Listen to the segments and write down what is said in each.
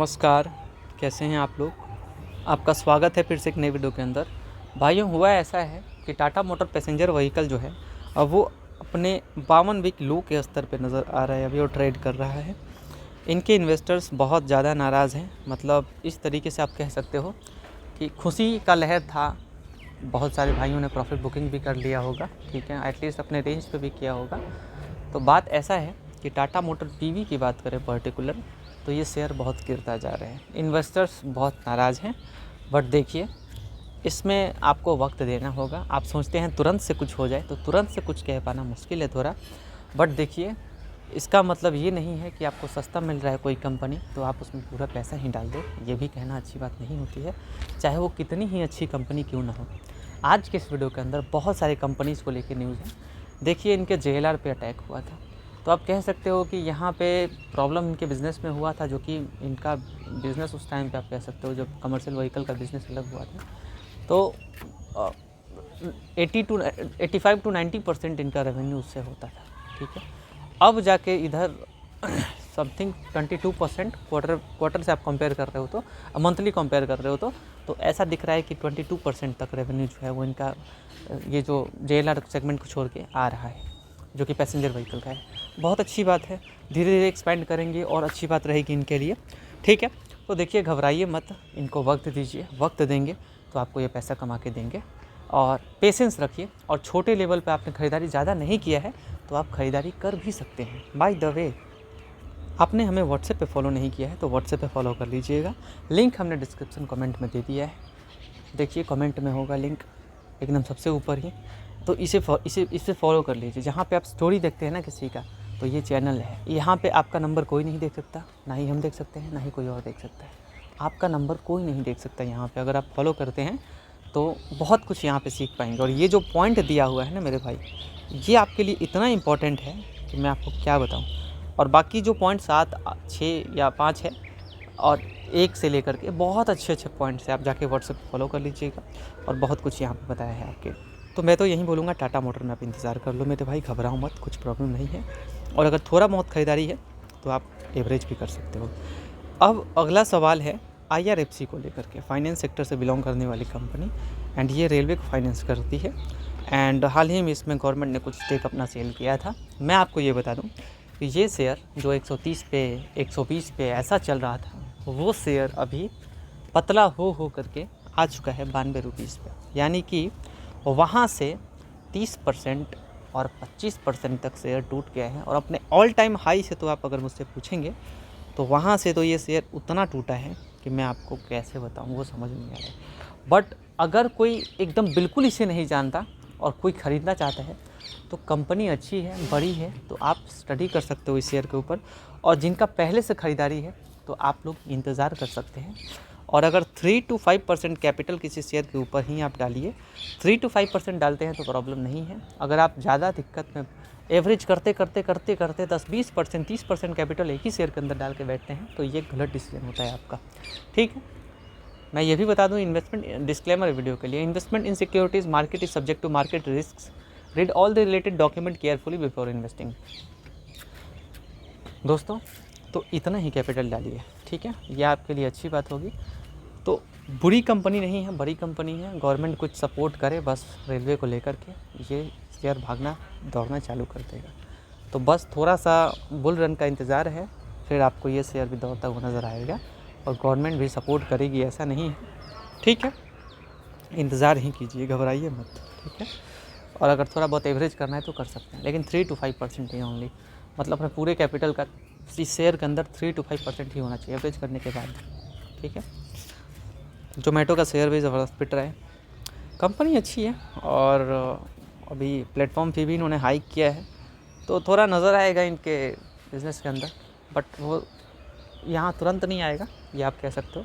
नमस्कार। कैसे हैं आप लोग। आपका स्वागत है फिर से एक नई वीडियो के अंदर। भाइयों, हुआ ऐसा है कि टाटा मोटर पैसेंजर व्हीकल जो है अब वो अपने 52 वीक लो के स्तर पे नज़र आ रहा है। अभी वो ट्रेड कर रहा है। इनके इन्वेस्टर्स बहुत ज़्यादा नाराज़ हैं। मतलब इस तरीके से आप कह सकते हो कि खुशी का लहर था। बहुत सारे भाइयों ने प्रॉफिट बुकिंग भी कर लिया होगा, ठीक है, एटलीस्ट अपने रेंज पे भी किया होगा। तो बात ऐसा है कि टाटा मोटर पीवी की बात करें पर्टिकुलर, तो ये शेयर बहुत गिरता जा रहे हैं। इन्वेस्टर्स बहुत नाराज़ हैं। बट देखिए, इसमें आपको वक्त देना होगा। आप सोचते हैं तुरंत से कुछ हो जाए, तो तुरंत से कुछ कह पाना मुश्किल है थोड़ा। बट देखिए, इसका मतलब ये नहीं है कि आपको सस्ता मिल रहा है कोई कंपनी तो आप उसमें पूरा पैसा ही डाल दो। ये भी कहना अच्छी बात नहीं होती है, चाहे वो कितनी ही अच्छी कंपनी क्यों ना हो। आज के इस वीडियो के अंदर बहुत सारे कंपनीज़ को लेकर न्यूज़ है। देखिए, इनके JLR पे अटैक हुआ था, तो आप कह सकते हो कि यहाँ पे प्रॉब्लम इनके बिज़नेस में हुआ था, जो कि इनका बिज़नेस उस टाइम पे आप कह सकते हो जब कमर्शियल व्हीकल का बिज़नेस अलग हुआ था। तो 85 टू 90% इनका रेवेन्यू उससे होता था, ठीक है। अब जाके इधर समथिंग 22% क्वार्टर से आप कंपेयर कर रहे हो तो मंथली कंपेयर कर रहे हो तो ऐसा दिख रहा है कि 22% तक रेवेन्यू जो है वो इनका ये जो JLR सेगमेंट को छोड़ के आ रहा है, जो कि पैसेंजर व्हीकल का है। बहुत अच्छी बात है, धीरे धीरे एक्सपेंड करेंगे और अच्छी बात रहेगी इनके लिए, ठीक है। तो देखिए, घबराइए मत, इनको वक्त दीजिए। वक्त देंगे तो आपको ये पैसा कमा के देंगे, और पेशेंस रखिए। और छोटे लेवल पे आपने ख़रीदारी ज़्यादा नहीं किया है तो आप ख़रीदारी कर भी सकते हैं। बाय द वे, आपने हमें व्हाट्सएप पे फॉलो नहीं किया है तो व्हाट्सएप पे फॉलो कर लीजिएगा। लिंक हमने डिस्क्रिप्शन कमेंट में दे दिया है। देखिए, कमेंट में होगा लिंक एकदम सबसे ऊपर ही, तो इसे फॉलो कर लीजिए। जहाँ पे आप स्टोरी देखते हैं ना किसी का, तो ये चैनल है। यहाँ पे आपका नंबर कोई नहीं देख सकता, ना ही हम देख सकते हैं, ना ही कोई और देख सकता है। आपका नंबर कोई नहीं देख सकता यहाँ पे। अगर आप फॉलो करते हैं तो बहुत कुछ यहाँ पे सीख पाएंगे। और ये जो पॉइंट दिया हुआ है ना मेरे भाई, ये आपके लिए इतना इम्पोर्टेंट है कि मैं आपको क्या बताऊँ। और बाकी जो पॉइंट 7, 6 या 5 है और 1 से लेकर के बहुत अच्छे अच्छे पॉइंट्स है, आप जाके व्हाट्सएप फॉलो कर लीजिएगा। और बहुत कुछ यहाँ पे बताया है आपके। तो मैं तो यही बोलूँगा, टाटा मोटर में आप इंतज़ार कर लो मेरे भाई, घबराओ मत, कुछ प्रॉब्लम नहीं है। और अगर थोड़ा बहुत ख़रीदारी है तो आप एवरेज भी कर सकते हो। अब अगला सवाल है IRFC को लेकर के। फाइनेंस सेक्टर से बिलोंग करने वाली कंपनी, एंड ये रेलवे को फाइनेंस करती है। एंड हाल ही में इसमें गवर्नमेंट ने कुछ स्टेक अपना सेल किया था। मैं आपको ये बता दूं कि ये शेयर जो 130 पे 120 पे ऐसा चल रहा था, वो शेयर अभी पतला हो करके आ चुका है 92 रुपीज़ पे। यानी कि वहाँ से 30% और 25% तक शेयर टूट गया है। और अपने ऑल टाइम हाई से तो आप अगर मुझसे पूछेंगे तो वहाँ से तो ये शेयर उतना टूटा है कि मैं आपको कैसे बताऊँ, वो समझ नहीं आ रहा है। बट अगर कोई एकदम बिल्कुल इसे नहीं जानता और कोई ख़रीदना चाहता है तो कंपनी अच्छी है, बड़ी है, तो आप स्टडी कर सकते हो इस शेयर के ऊपर। और जिनका पहले से ख़रीदारी है तो आप लोग इंतज़ार कर सकते हैं। और अगर 3 to 5% कैपिटल किसी शेयर के ऊपर ही आप डालिए, 3 to 5% डालते हैं तो प्रॉब्लम नहीं है। अगर आप ज़्यादा दिक्कत में एवरेज करते 10-20%, 30% कैपिटल एक ही शेयर के अंदर डाल के बैठते हैं तो ये गलत डिसीजन होता है आपका, ठीक है। मैं ये भी बता दूं, इन्वेस्टमेंट डिस्क्लेमर वीडियो के लिए, investment in securities market is subject to market risk, read all the related document carefully before investing. दोस्तों, तो इतना ही कैपिटल डालिए, ठीक है, ये आपके लिए अच्छी बात होगी। तो बुरी कंपनी नहीं है, बड़ी कंपनी है। गवर्नमेंट कुछ सपोर्ट करे बस रेलवे को लेकर के, ये शेयर भागना दौड़ना चालू कर देगा। तो बस थोड़ा सा बुल रन का इंतज़ार है, फिर आपको ये शेयर भी दौड़ता हुआ नज़र आएगा। और गवर्नमेंट भी सपोर्ट करेगी, ऐसा नहीं है, ठीक है। इंतज़ार ही कीजिए, घबराइए मत, ठीक है। और अगर थोड़ा बहुत एवरेज करना है तो कर सकते हैं, लेकिन 3 to 5% ही ओनली, मतलब अपने पूरे कैपिटल का इस शेयर के अंदर 3 to 5% ही होना चाहिए एवरेज करने के बाद, ठीक है। जोमेटो का शेयर भी ज़बरदस्त पिट रहा है। कंपनी अच्छी है और अभी प्लेटफॉर्म फी भी इन्होंने हाइक किया है, तो थोड़ा नज़र आएगा इनके बिज़नेस के अंदर। बट वो यहाँ तुरंत नहीं आएगा, ये आप कह सकते हो।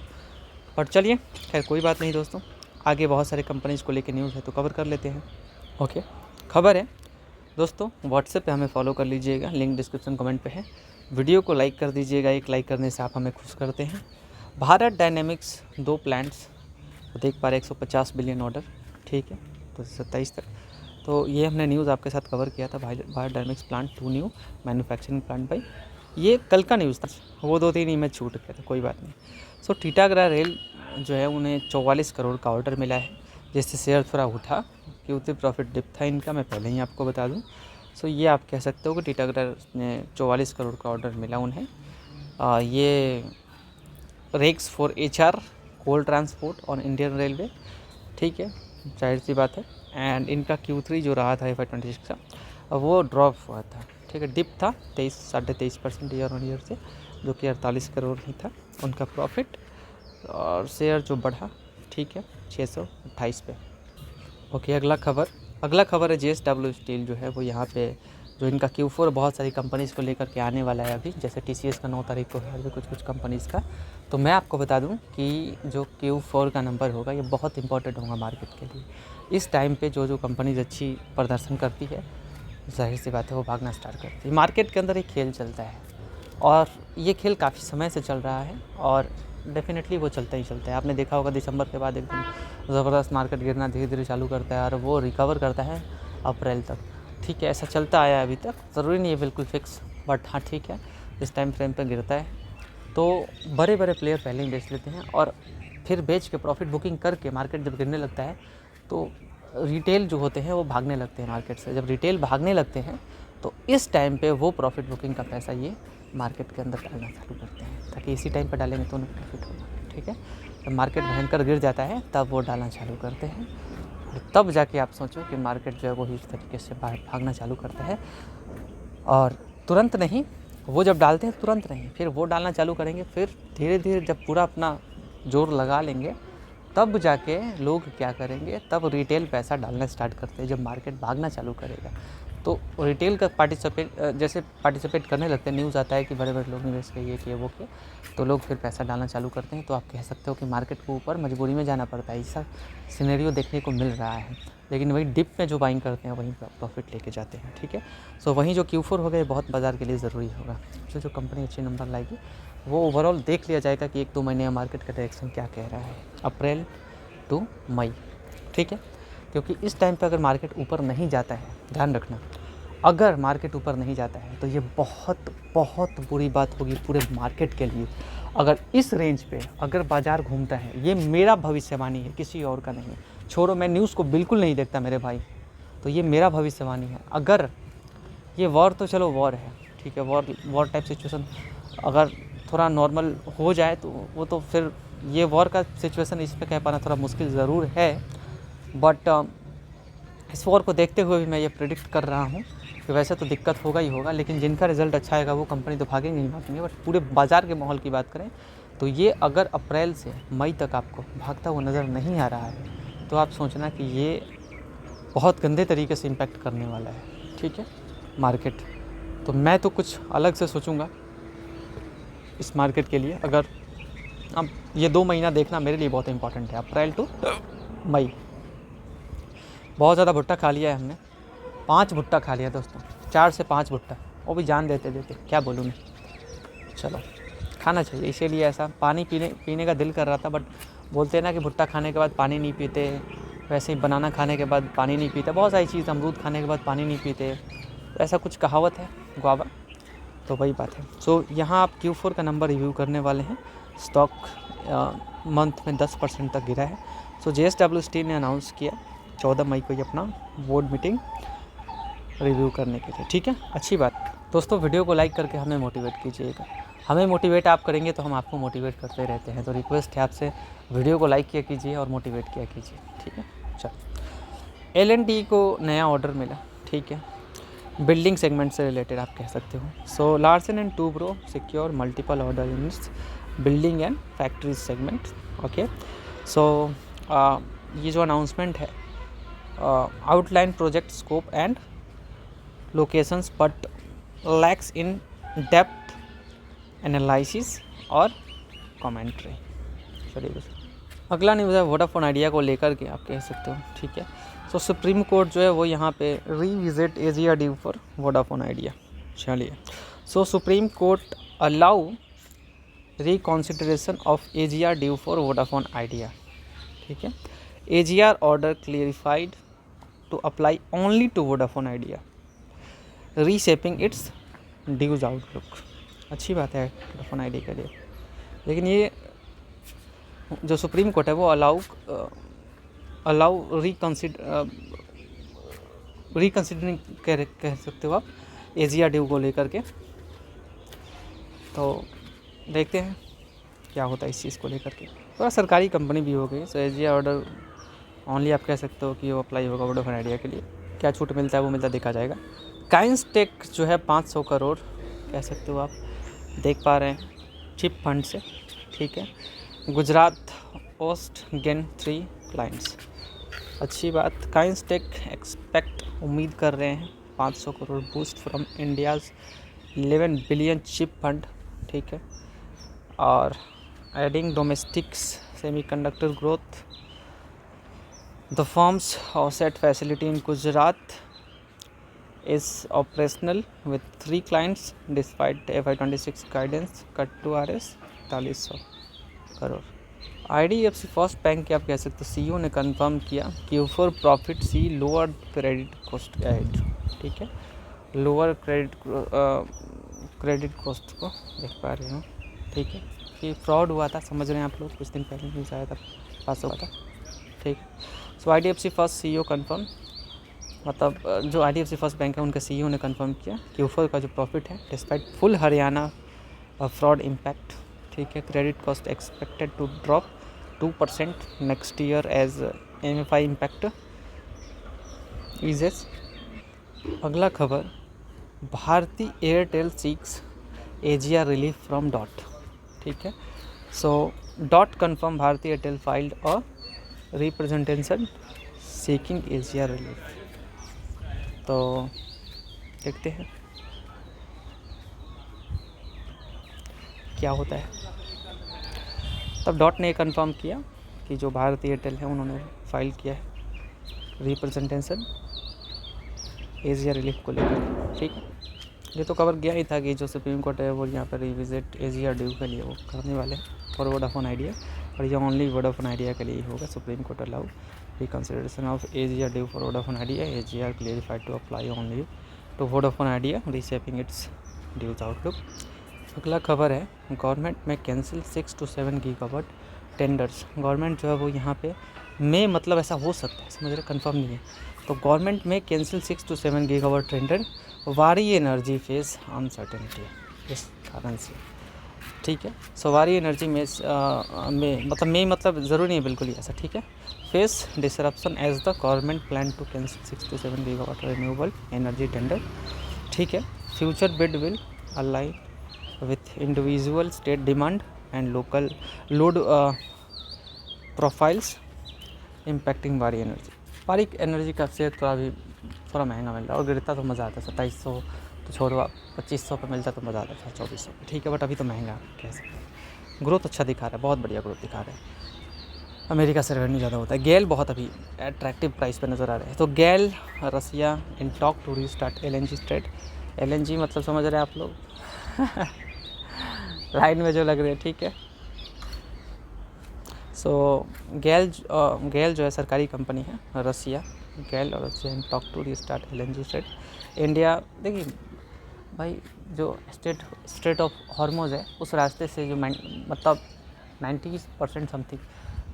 बट चलिए, खैर कोई बात नहीं दोस्तों, आगे बहुत सारे कंपनीज़ को लेके न्यूज़ है तो कवर कर लेते हैं। ओके, खबर है दोस्तों, व्हाट्सएप पे हमें फॉलो कर लीजिएगा, लिंक डिस्क्रिप्शन कमेंट पे है। वीडियो को लाइक कर दीजिएगा, एक लाइक करने से आप हमें खुश करते हैं। भारत डायनेमिक्स 2 प्लांट्स देख पा रहे, 150 बिलियन ऑर्डर, ठीक है, तो 27 तक। तो ये हमने न्यूज़ आपके साथ कवर किया था, Bharat dynamics plant 2 new manufacturing plant by ये कल का न्यूज़ था, वो 2-3 इमेज छूट गए थे, कोई बात नहीं। सो टीटागरा रेल जो है उन्हें 44 करोड़ का ऑर्डर मिला है, जिससे शेयर थोड़ा उठा, क्योंकि प्रॉफिट डिप था इनका, मैं पहले ही आपको बता दूं। सो ये आप कह सकते हो कि टीटागरा ने 44 करोड़ का ऑर्डर मिला उन्हें। ये rakes for HR coal transport और इंडियन रेलवे, ठीक है, जाहिर सी बात है। एंड इनका Q3 जो रहा था FY26 का, वो ड्रॉप हुआ था, ठीक है, डिप था 23.5% ईयर ऑन ईयर से, जो कि 48 करोड़ ही था उनका प्रॉफिट। और शेयर जो बढ़ा, ठीक है, 628 पे। ओके, अगला खबर है JSW स्टील जो है वो यहाँ पे, जो इनका Q4 बहुत सारी कंपनीज़ को लेकर के आने वाला है अभी, जैसे TCS का 9 तारीख को है, अभी कुछ कंपनीज़ का। तो मैं आपको बता दूं कि जो Q4 का नंबर होगा ये बहुत इंपॉर्टेंट होगा मार्केट के लिए। इस टाइम पे जो कंपनीज अच्छी प्रदर्शन करती है, जाहिर सी बात है वो भागना स्टार्ट करती है। मार्केट के अंदर एक खेल चलता है और ये खेल काफ़ी समय से चल रहा है और डेफिनेटली वो चलता ही चलता है। आपने देखा होगा दिसंबर के बाद एकदम ज़बरदस्त मार्केट गिरना धीरे धीरे चालू करता है और वो रिकवर करता है अप्रैल तक, ठीक है। ऐसा चलता आया अभी तक, ज़रूरी नहीं है बिल्कुल फिक्स, बट हाँ ठीक है, इस टाइम फ्रेम पे गिरता है तो बड़े प्लेयर पहले ही बेच लेते हैं और फिर बेच के प्रॉफिट बुकिंग करके मार्केट जब गिरने लगता है तो रिटेल जो होते हैं वो भागने लगते हैं मार्केट से। जब रिटेल भागने लगते हैं तो इस टाइम पे वो प्रॉफिट बुकिंग का पैसा ये मार्केट के अंदर डालना चालू करते हैं, ताकि इसी टाइम पर डालेंगे तो उन्हें प्रॉफिट होगा, ठीक है। जब मार्केट भयंकर गिर जाता है तब वो डालना चालू करते हैं और तब जाके आप सोचो कि मार्केट जो है वो इस तरीके से भागना चालू करता है। और तुरंत नहीं, वो जब डालते हैं तुरंत नहीं, फिर वो डालना चालू करेंगे, फिर धीरे धीरे जब पूरा अपना जोर लगा लेंगे तब जाके लोग क्या करेंगे, तब रिटेल पैसा डालना स्टार्ट करते हैं। जब मार्केट भागना चालू करेगा तो रिटेल का पार्टिसिपेट करने लगते हैं। न्यूज़ आता है कि बड़े लोग निवेश किए वो किए, तो लोग फिर पैसा डालना चालू करते हैं। तो आप कह सकते हो कि मार्केट को ऊपर मजबूरी में जाना पड़ता है। ऐसा सिनेरियो देखने को मिल रहा है, लेकिन वही डिप में जो बाइंग करते हैं वहीं प्रॉफिट लेके जाते हैं, ठीक है। सो वहीं जो Q4 हो गए बहुत बाज़ार के लिए ज़रूरी होगा। जो कंपनी अच्छे नंबर लाएगी वो ओवरऑल देख लिया जाएगा कि 1-2 महीने में मार्केट का डायरेक्शन क्या कह रहा है, अप्रैल टू मई, ठीक है। क्योंकि इस टाइम पे अगर मार्केट ऊपर नहीं जाता है, ध्यान रखना, अगर मार्केट ऊपर नहीं जाता है तो ये बहुत बुरी बात होगी पूरे मार्केट के लिए। अगर इस रेंज पे अगर बाज़ार घूमता है, ये मेरा भविष्यवाणी है, किसी और का नहीं। छोड़ो, मैं न्यूज़ को बिल्कुल नहीं देखता मेरे भाई, तो ये मेरा भविष्यवाणी है। अगर ये वॉर, तो चलो वॉर है, ठीक है, वॉर टाइप सिचुएशन अगर थोड़ा नॉर्मल हो जाए तो वो तो फिर ये वॉर का सिचुएशन इस पे कह पाना थोड़ा मुश्किल ज़रूर है, बट इस वॉर को देखते हुए भी मैं ये प्रेडिक्ट कर रहा हूँ कि वैसे तो दिक्कत होगा ही होगा, लेकिन जिनका रिज़ल्ट अच्छा आएगा वो कंपनी तो भागेंगे ही भागेंगे। बट पूरे बाज़ार के माहौल की बात करें तो ये अगर अप्रैल से मई तक आपको भागता हुआ नज़र नहीं आ रहा है तो आप सोचना कि ये बहुत गंदे तरीके से इम्पैक्ट करने वाला है, ठीक है, मार्केट। तो मैं तो कुछ अलग से सोचूंगा इस मार्केट के लिए। अगर अब ये 2 महीना देखना मेरे लिए बहुत इंपॉर्टेंट है, अप्रैल टू मई। बहुत ज़्यादा भुट्टा खा लिया है हमने, 5 भुट्टा खा लिया दोस्तों, 4 से 5 भुट्टा, वो भी जान देते क्या बोलूँ मैं। चलो, खाना चाहिए, इसीलिए ऐसा पानी पीने का दिल कर रहा था, बट बोलते हैं ना कि भुट्टा खाने के बाद पानी नहीं पीते, वैसे ही बनाना खाने के बाद पानी नहीं पीते, बहुत सारी चीज़, अमरूद खाने के बाद पानी नहीं पीते, तो ऐसा कुछ कहावत है गुआवा, तो वही बात है। सो यहाँ आप Q4 का नंबर रिव्यू करने वाले हैं। स्टॉक मंथ में 10% तक गिरा है। सो JSW स्टील ने अनाउंस किया 14 मई को ये अपना बोर्ड मीटिंग रिव्यू करने के लिए, ठीक है, अच्छी बात। दोस्तों, वीडियो को लाइक करके हमें मोटिवेट कीजिएगा, हमें मोटिवेट आप करेंगे तो हम आपको मोटिवेट करते रहते हैं। तो रिक्वेस्ट है आपसे, वीडियो को लाइक किया कीजिए और मोटिवेट किया कीजिए, ठीक है। चलो, L&T को नया ऑर्डर मिला, ठीक है, बिल्डिंग सेगमेंट से रिलेटेड आप कह सकते हो। So Larsen and Toubro secure multiple order in building and factories segment, okay. So ये जो अनाउंसमेंट है, outline project scope and locations but lacks in depth analysis और कमेंट्री। चलिए दोस्तों, अगला न्यूज़ है वोडाफोन आइडिया को लेकर के, आप कह सकते हो, ठीक है। सो सुप्रीम कोर्ट जो है वो यहाँ पे revisit AGR due for Vodafone Idea. चलिए, so Supreme Court allow reconsideration of AGR due for Vodafone Idea, ठीक है। AGR order clarified to apply only to Vodafone Idea, reshaping its dues outlook. अच्छी बात है वोडाफोन आइडिया के लिए। लेकिन ये जो सुप्रीम कोर्ट है वो अलाउ रिकन्सिडरिंग कह सकते हो आप एजिया ड्यू को लेकर के। तो देखते हैं क्या होता है इस चीज़ को लेकर के। थोड़ा सरकारी कंपनी भी हो गई, सो एजिया ऑर्डर ओनली आप कह सकते हो कि वो अप्लाई होगा वोडाफोन आइडिया के लिए। क्या छूट मिलता है वो मिलता देखा जाएगा। काइंस टेक जो है 500 करोड़ कह सकते हो आप, देख पा रहे हैं चिप फंड से, ठीक है। गुजरात ओस्ट गेन 3 क्लाइंट्स, अच्छी बात। काइंस टेक एक्सपेक्ट उम्मीद कर रहे हैं 500 crore boost from India's 11 billion chip fund, ठीक है। और adding domestics semiconductor growth, the firms offset facility in Gujarat is operational with 3 clients despite FY26 guidance cut to RS 4,400 crore. IDFC first bank के आप कह सकते हो CEO ने कंफर्म किया Q4 प्रॉफिट सी लोअर क्रेडिट कॉस्ट गाइड, ठीक है। लोअर क्रेडिट कॉस्ट को देख पा रहे हो, ठीक है। कि फ्रॉड हुआ था, समझ रहे हैं आप लोग, कुछ दिन पहले न्यूज़ आया था, पास हुआ था, ठीक। सो IDFC फर्स्ट CEO कंफर्म, मतलब जो IDFC फर्स्ट बैंक है उनके CEO ने कंफर्म किया कि Q4 का जो प्रॉफिट है despite full Haryana fraud impact, ठीक है। Credit cost expected to drop 2% next year as MFI impact eases. अगला खबर, Bharti Airtel seeks AGR relief from DoT, ठीक है। So DoT confirm Bharti Airtel filed a representation seeking AGR relief. तो देखते हैं क्या होता है। तब डॉट ने कंफर्म किया कि जो भारती एयरटेल है उन्होंने फाइल किया है रिप्रेजेंटेशन एजिया रिलीफ को लेकर, ठीक है। ये तो कवर गया ही था कि जो सुप्रीम कोर्ट है वो यहाँ पर रिविजिट एजिया ड्यू के लिए वो करने वाले हैं फॉर वोडाफोन आइडिया, और ये ओनली वोडाफोन आइडिया के लिए ही होगा। Supreme Court allow reconsideration of AGR due for Vodafone Idea. AGR clarified to apply only to Vodafone Idea, reshaping its dues outlook. अगला खबर है, गवर्नमेंट में cancel 6 to 7 gigawatt tenders. Government जो है वो यहाँ पे में, मतलब ऐसा हो सकता है, समझ रहे, कंफर्म नहीं है। तो गवर्नमेंट में कैंसिल 6 to 7 गीगावाट टेंडर, वारी एनर्जी फेस अनसर्टेनिटी, इस कारण से, ठीक है। सो वारी एनर्जी में मतलब ज़रूरी नहीं है बिल्कुल ही ऐसा, ठीक है। Face disruption as the government plan to cancel 6 to 7 gigawatt renewable energy tender, ठीक है। Future bid will align with individual state demand and local load profiles impacting Waaree energy का शेयर थोड़ा महंगा मिल रहा है, और गिरता तो मज़ा आता है। 2700 तो छोड़ो आप, 2500 पे मिलता तो मज़ा आता था, 2400 पे, ठीक है। बट अभी तो महंगा कैसे, ग्रोथ अच्छा दिखा रहा है, बहुत बढ़िया ग्रोथ दिखा रहा है। अमेरिका से रेवेन्यू ज़्यादा होता है। गेल बहुत अभी अट्रैक्टिव प्राइस पे नज़र आ रहे हैं। तो GAIL Russia in talk to restart LNG trade. LNG मतलब समझ रहे हैं आप लोग लाइन में जो लग रहे हैं, ठीक है। सो गेल जो है सरकारी कंपनी है, रसिया गेल और Russia in talk to restart LNG trade. India, देखिए भाई, जो स्ट्रेट ऑफ हॉर्मोज है उस रास्ते से जो मतलब 90% समथिंग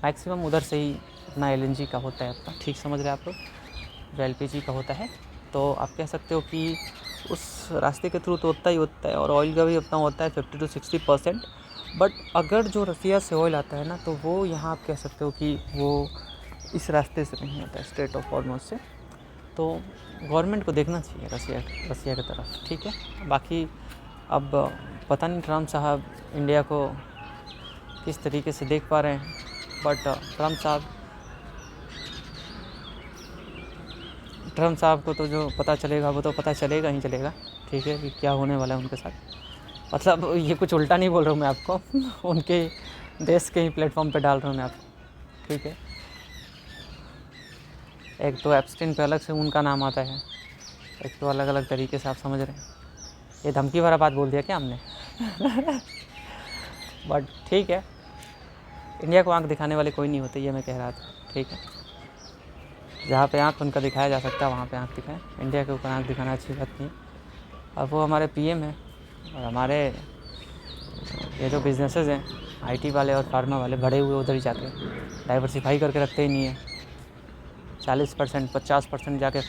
मैक्सिमम उधर से ही अपना LNG का होता है अपना, ठीक समझ रहे हैं आप लोग, जो LPG का होता है। तो आप कह सकते हो कि उस रास्ते के थ्रू तो होता ही होता है, और ऑयल का भी अपना होता है 50 to 60%। बट अगर जो रसिया से ऑयल आता है ना, तो वो यहाँ आप कह सकते हो कि वो इस रास्ते से नहीं आता है, स्ट्रेट ऑफ हॉर्मोज से। तो गवर्नमेंट को देखना चाहिए रसिया की तरफ, ठीक है। बाकी अब पता नहीं ट्रम्प साहब इंडिया को किस तरीके से देख पा रहे हैं, बट ट्रम्प साहब को तो जो पता चलेगा वो तो पता चलेगा ही चलेगा, ठीक है, कि क्या होने वाला है उनके साथ। मतलब ये कुछ उल्टा नहीं बोल रहा हूँ मैं आपको उनके देश के ही प्लेटफॉर्म पे डाल रहा हूँ मैं आपको, ठीक है। एक तो एप्स्टीन पे अलग से उनका नाम आता है, एक तो अलग अलग तरीके से, आप समझ रहे हैं। ये धमकी भरा बात बोल दिया क्या हमने बट ठीक है, इंडिया को आंख दिखाने वाले कोई नहीं होते, ये मैं कह रहा था, ठीक है। जहाँ पे आंख उनका दिखाया जा सकता है वहाँ पे आंख दिखाएं। इंडिया के ऊपर आंख दिखाना अच्छी बात नहीं। अब वो हमारे PM हैं और हमारे ये जो बिजनेसेस हैं आईटी वाले और फार्मा वाले बड़े हुए उधर ही जाके डाइवर्सिफाई करके रखते ही नहीं है। 40% 50% जाके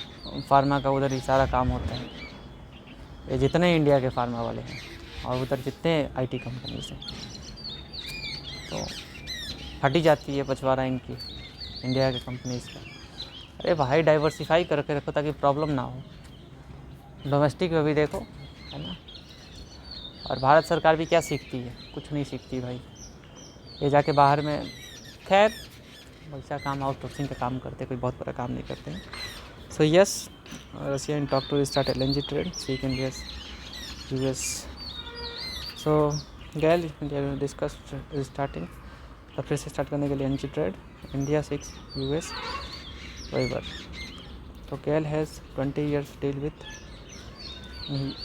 फार्मा का उधर ही सारा काम होता है। ये जितने इंडिया के फार्मा वाले हैं और उधर जितने आईटी कंपनीज हैं, तो फटी जाती है पछवाड़ा इनकी इंडिया के कंपनीज का। अरे भाई डाइवर्सिफाई करके रखो ताकि प्रॉब्लम ना हो। डोमेस्टिक में भी देखो, है ना। और भारत सरकार भी क्या सीखती है, कुछ नहीं सीखती भाई। ये जाके बाहर में खैर वैसा काम आउटसोर्सिंग का काम करते, कोई बहुत बड़ा काम नहीं करते हैं। So yes, Russia in talk to start LNG trade, see can yes US। So GAIL India discuss starting, तब फिर से स्टार्ट करने के लिए LNG trade, India 6 US waiver. तो GAIL has 20 years deal with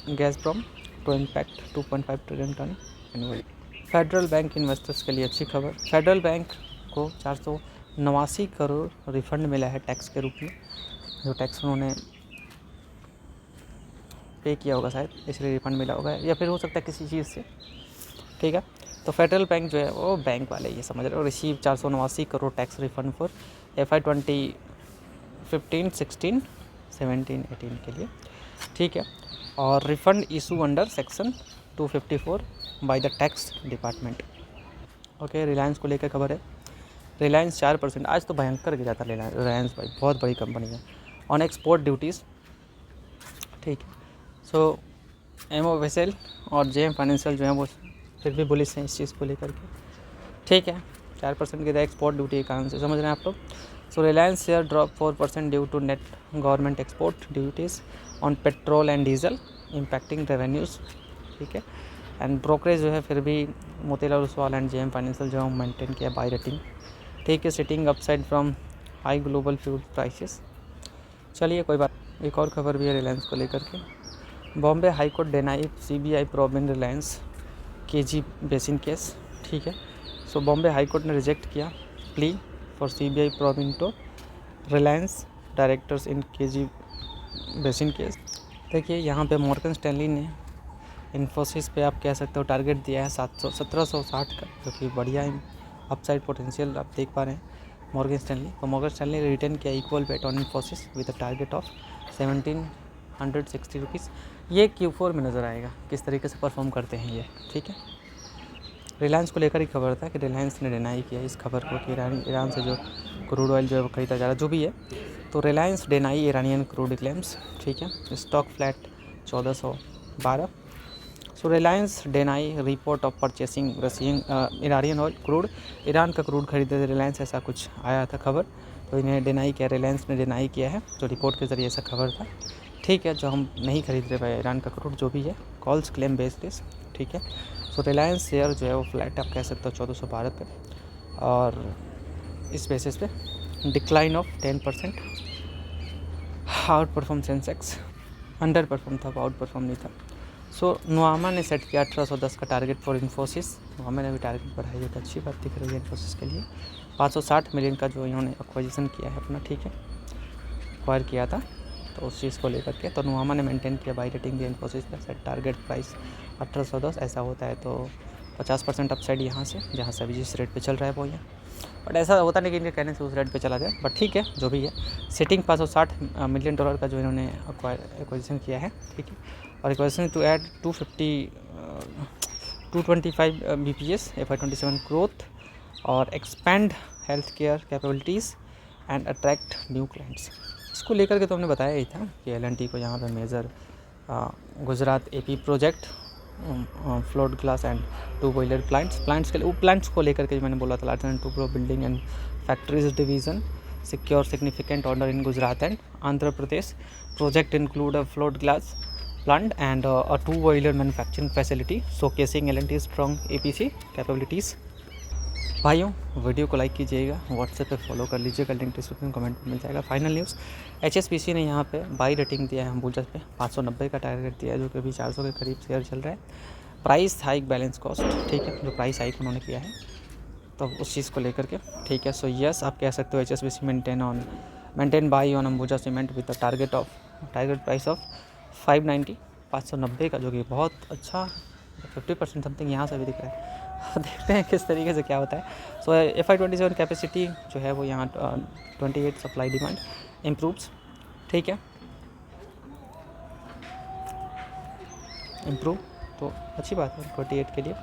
Gazprom to impact 2.5 trillion ton annually. Federal Bank investors के लिए अच्छी खबर। फेडरल बैंक को 489 करोड़ रिफंड मिला है टैक्स के रूप में, जो टैक्स उन्होंने पे किया होगा शायद, इसलिए रिफंड मिला होगा, या फिर हो सकता है किसी चीज़ से, ठीक है। तो फेडरल बैंक जो है वो बैंक वाले ये समझ रहे हो, receive 489 crore tax refund for FY 2015, 16, 17, 18 के लिए, ठीक है। और refund issue under section 254 by the tax department. Okay, Reliance को लेकर खबर है। रिलायंस 4%, आज तो भयंकर गिरा था रिलायंस भाई, बहुत बड़ी कंपनी है, ऑन एक्सपोर्ट ड्यूटीज़, ठीक है। सो एमओ वेसल और JM फाइनेंशियल जो है वो फिर भी बुलिश हैं इस चीज़ को लेकर के, ठीक है। 4% गिरा एक्सपोर्ट ड्यूटी के कारण से, समझ रहे हैं आप लोग। So Reliance share drop 4% due to net government export duties on petrol and diesel impacting revenues, ठीक है। एंड ब्रोकरेज जो है फिर भी Motilal Oswal and JM financial जो है मेंटेन किया बाय रेटिंग, ठीक है, citing upside from high global fuel prices. चलिए कोई बात, एक और खबर भी है रिलायंस को लेकर के। Bombay high court deny CBI probe in Reliance KG basin case, ठीक है। सो बॉम्बे हाई कोर्ट ने रिजेक्ट किया plea for CBI probe into Reliance directors in KG basin case. देखिए यहाँ पे मॉर्गन स्टैनली ने इन्फोसिस पे आप कह सकते हो टारगेट दिया है 1760 का, जो कि बढ़िया अपसाइड पोटेंशियल आप देख पा रहे हैं मॉर्गन स्टैनली। तो मॉर्गन स्टैनली ने रिटर्न किया equal bet on Infosys with a target of 1760 rupees. ये Q4 में नज़र आएगा किस तरीके से परफॉर्म करते हैं ये, ठीक है। रिलायंस को लेकर ही खबर था कि रिलायंस ने डिनाई किया इस खबर को कि ईरान से जो क्रूड ऑयल जो है वो खरीदा जा रहा है, जो भी है। तो Reliance deny Iranian crude claims, ठीक है। Stock flat 1412। So Reliance deny report of purchasing Russian Iranian oil crude, Iran का क्रूड खरीदे थे रिलायंस, ऐसा कुछ आया था खबर। तो इन्हें डिनाई किया, रिलायंस ने डिनाई किया है, जो रिपोर्ट के ज़रिए ऐसा खबर था, ठीक है। जो हम नहीं खरीद रहे भाई ईरान का क्रूड, जो भी है, कॉल्स क्लेम बेस्ड दिस, ठीक है। सो रिलायंस शेयर जो है वो फ्लैट आप कह सकते हो 1412 पे, और इस बेसिस पे decline of 10%। Out perform Sensex, under perform था, आउट परफॉर्म नहीं था। सो नुआमा ने सेट किया 1810 का टारगेट फॉर इन्फोसिस। नुआमा ने भी टारगेट बढ़ाई है, तो अच्छी बात दिख रही है इन्फोसिस के लिए। 560 मिलियन का जो इन्होंने एक्वाजिशन किया है अपना, ठीक है, एक्वायर किया था, तो उस चीज़ को लेकर के तो नुआमा ने मेंटेन किया बाई रेटिंग दिया इन्फोसिस का, सेट टारगेट प्राइस 1810। ऐसा होता है तो 50% अपसाइड यहाँ से, जहाँ से अभी जिस रेट पे चल रहा है वो यहाँ, बट ऐसा होता नहीं कि इनके कहने से उस रेट पे चला जाए, बट ठीक है जो भी है। सिटिंग 560 मिलियन डॉलर का जो इन्होंने एक्वाजिशन किया है, ठीक है। और acquisition to add 225 BPS FY 27 growth और expand health care capabilities and attract new clients. इसको लेकर के तो हमने बताया ही था कि L&T को यहाँ पे major Gujarat AP project, float glass and 2 boiler plants के लिए, प्लांट्स को लेकर के मैंने बोला था, large and 2 pro building and factories division secure significant order in Gujarat and Andhra Pradesh. Project include a float glass plant and a 2 boiler manufacturing facility showcasing L&T strong APC capabilities। भाइयों video को लाइक कीजिएगा, WhatsApp पे follow कर लीजिएगा, link description comment में मिल जाएगा। Final news, HSBC ने यहाँ पे बाई रेटिंग दिया है अंबुजा पे, 590 का टारगेट दिया है, जो कि अभी 400 के करीब शेयर चल रहा है। प्राइस हाइक बैलेंस कॉस्ट, ठीक है, जो प्राइस हाइक उन्होंने किया है तो उस चीज़ को लेकर के, ठीक है। सो यस आप कह सकते हो HSBC maintain by on Ambuja cement with target price of 590 का, जो कि बहुत अच्छा 50% समथिंग यहाँ से भी दिख रहा है। देखते हैं किस तरीके से क्या होता है। सो FY27 कैपेसिटी जो है वो यहाँ 28 सप्लाई डिमांड इम्प्रूव्स, ठीक है, इम्प्रूव, तो अच्छी बात है 28 के लिए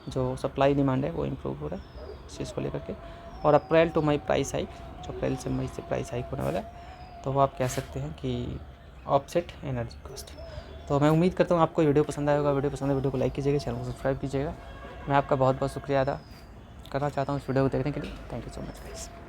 जो सप्लाई डिमांड है वो इम्प्रूव हो रहा है इस चीज़ को लेकर के। और अप्रैल टू मई प्राइस हाइक, जो अप्रैल से मई से प्राइस हाइक होने वाला है, तो वो आप कह सकते हैं कि ऑफसेट एनर्जी कॉस्ट। तो मैं उम्मीद करता हूँ आपको वीडियो पसंद आएगा। वीडियो पसंद है वीडियो को लाइक कीजिएगा, चैनल को सब्सक्राइब कीजिएगा। मैं आपका बहुत बहुत शुक्रिया अदा करना चाहता हूँ इस वीडियो को देखने के लिए। Thank you so much guys.